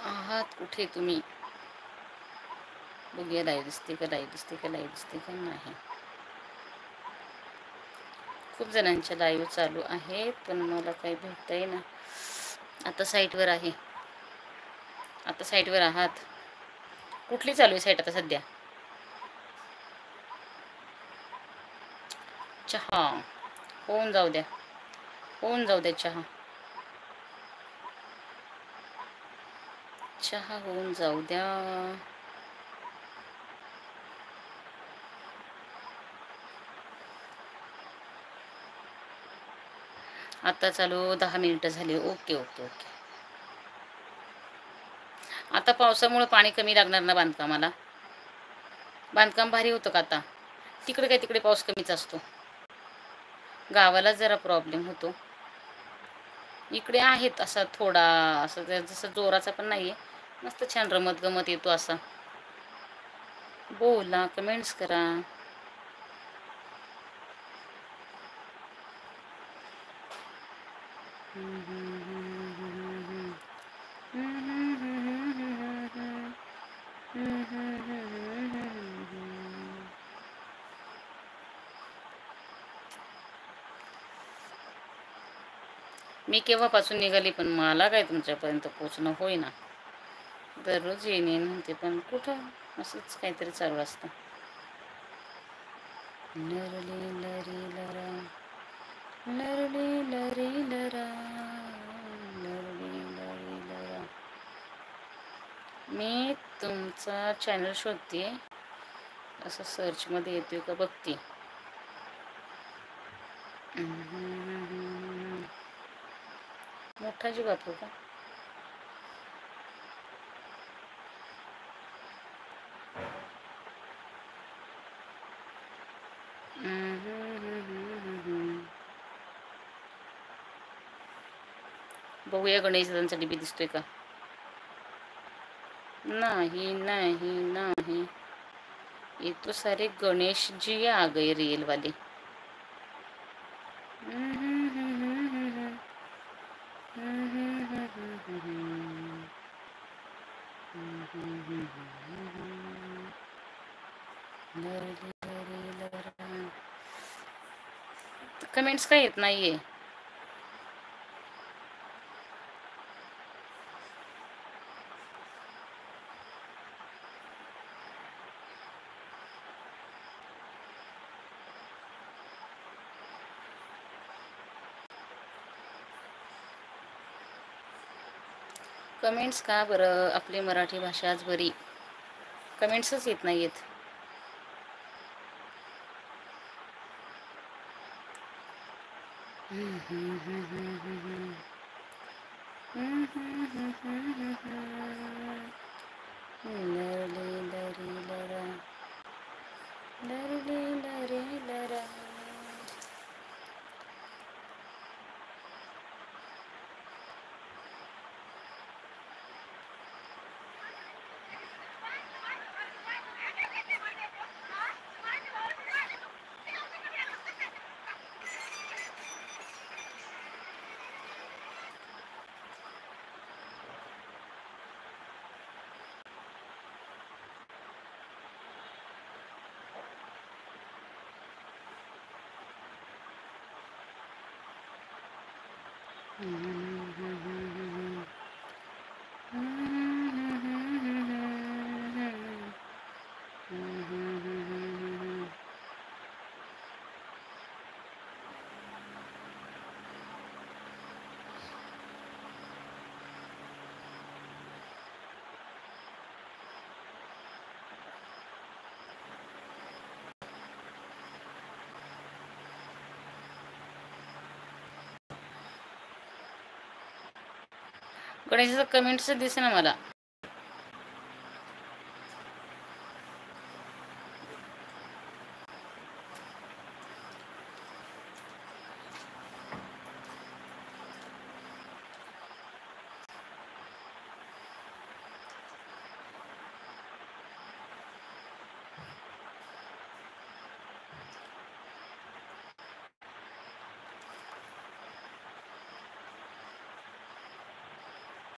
आहात कुठे तुम्ही? बघूया लाईव्ह दिसते का, लाईव्ह दिसते का, लाईव्ह दिसते का नाही. खूप जणांच्या लाईव्ह चालू आहेत पण मला काही भेटतंय ना. आता साईटवर आहे. आता साईटवर आहात. कुठली चालू आहे साईट आता सध्या? चहा होऊन जाऊ द्या, होऊन जाऊ द्या. चहा चहा होऊन जाऊ द्या. आता चालू 10 मिनिटं झाली. Okay okay okay. आता पावसामुळे पाणी कमी लागणार ना बांधकामाला. बांधकाम भारी होतं का आता? तिकडे काय, तिकडे पाऊस कमीच असतो. गावाला जरा प्रॉब्लेम होतो. इकडे आहेत असा थोडा, असं जसं जोराचा पण नाहीये. मस्त छान रमत गमत येतो असा. बोला, कमेंट्स करा. मी केव्हापासून निघाली पण मला काय तुमच्यापर्यंत पोचणं होईना. दररोज येईन म्हणते पण कुठं, असंच काहीतरी चालू असतं. लरली लरी लरा, लरली लरी लरा, लरली लरी लरा. मी तुमचा चॅनल शोधते, असं सर्चमध्ये येतोय का बघते. मोठा जीव वापरू का? बघूया गणेश दादांचा डीपी दिसतोय का? नाही नाही नाही. ये तो सारे गणेश जी आ गए रियल वाले. कमेंट्स काय येत नाहीये. कमेंट्स का बरं? आपली मराठी भाषा आज बरी. कमेंट्सच येत नाहीयेत. लरली लरी लरा, लरली लरी लरा. गणेशाचं कमेंट्स दिसे ना मला.